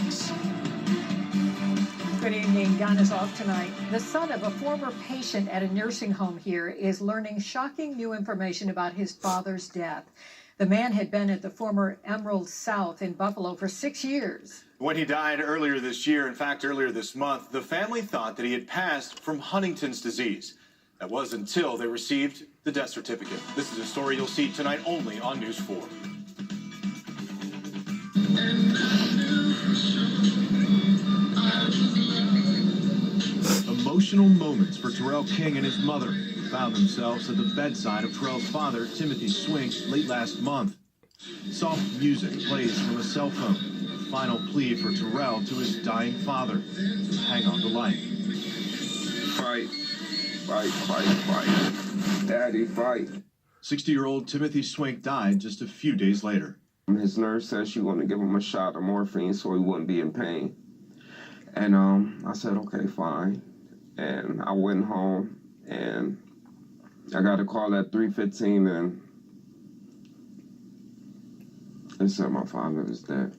weeks. Good evening. Gun is off tonight. The son of a former patient at a nursing home here is learning shocking new information about his father's death. The man had been at the former Emerald South in Buffalo for 6 years. When he died earlier this year, in fact, earlier this month, the family thought that he had passed from Huntington's disease. That was until they received the death certificate. This is a story you'll see tonight only on News 4. Emotional moments for Terrell King and his mother, who found themselves at the bedside of Terrell's father, Timothy Swink, late last month. Soft music plays from a cell phone, a final plea for Terrell to his dying father to hang on to life. Fight, fight, fight, fight. Daddy, fight. 60-year-old Timothy Swink died just a few days later. His nurse said she wanted to give him a shot of morphine so he wouldn't be in pain. And I said, okay, fine. And I went home, and I got a call at 3:15, and they said my father was dead.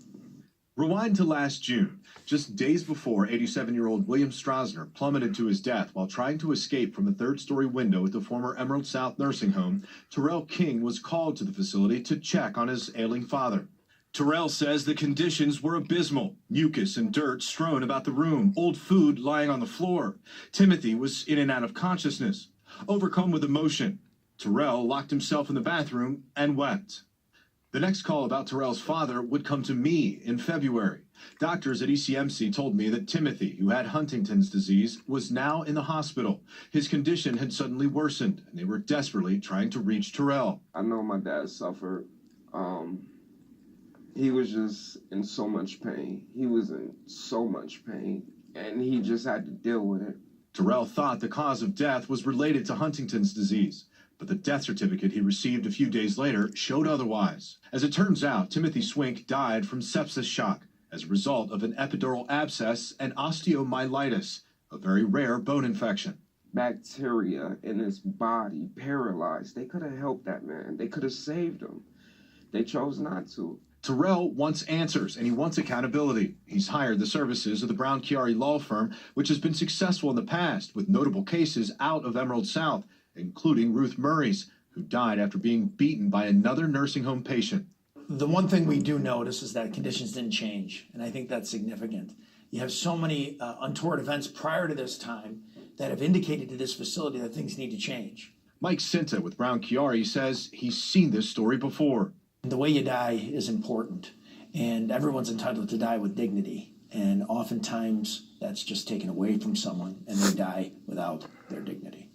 Rewind to last June, just days before 87-year-old William Strasner plummeted to his death while trying to escape from a third-story window at the former Emerald South nursing home. Terrell King was called to the facility to check on his ailing father. Terrell says the conditions were abysmal. Mucus and dirt strewn about the room, old food lying on the floor. Timothy was in and out of consciousness. Overcome with emotion, Terrell locked himself in the bathroom and wept. The next call about Terrell's father would come to me in February. Doctors at ECMC told me that Timothy, who had Huntington's disease, was now in the hospital. His condition had suddenly worsened, and they were desperately trying to reach Terrell. I know my dad suffered. He was just in so much pain. He was in so much pain, and he just had to deal with it. Terrell thought the cause of death was related to Huntington's disease, but the death certificate he received a few days later showed otherwise. As it turns out, Timothy Swink died from sepsis shock as a result of an epidural abscess and osteomyelitis, a very rare bone infection. Bacteria in his body paralyzed. They could have helped that man. They could have saved him. They chose not to. Terrell wants answers, and he wants accountability. He's hired the services of the Brown Chiari law firm, which has been successful in the past with notable cases out of Emerald South, including Ruth Murray's, who died after being beaten by another nursing home patient. The one thing we do notice is that conditions didn't change, and I think that's significant. You have so many untoward events prior to this time that have indicated to this facility that things need to change. Mike Cinta with Brown Chiari says he's seen this story before. The way you die is important, and everyone's entitled to die with dignity. And oftentimes that's just taken away from someone, and they die without their dignity.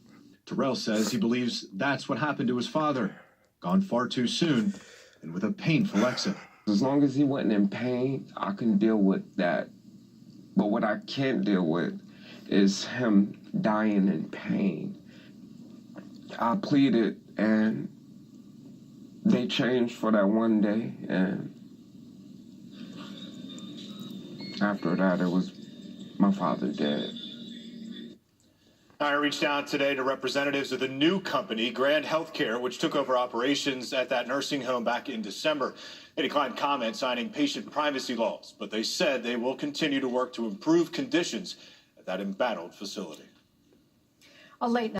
Terrell says he believes that's what happened to his father, gone far too soon and with a painful exit. As long as he wasn't in pain, I can deal with that. But what I can't deal with is him dying in pain. I pleaded, and they changed for that one day, and after that, it was my father dead. I reached out today to representatives of the new company, Grand Healthcare, which took over operations at that nursing home back in December. They declined comment signing patient privacy laws, but they said they will continue to work to improve conditions at that embattled facility. A late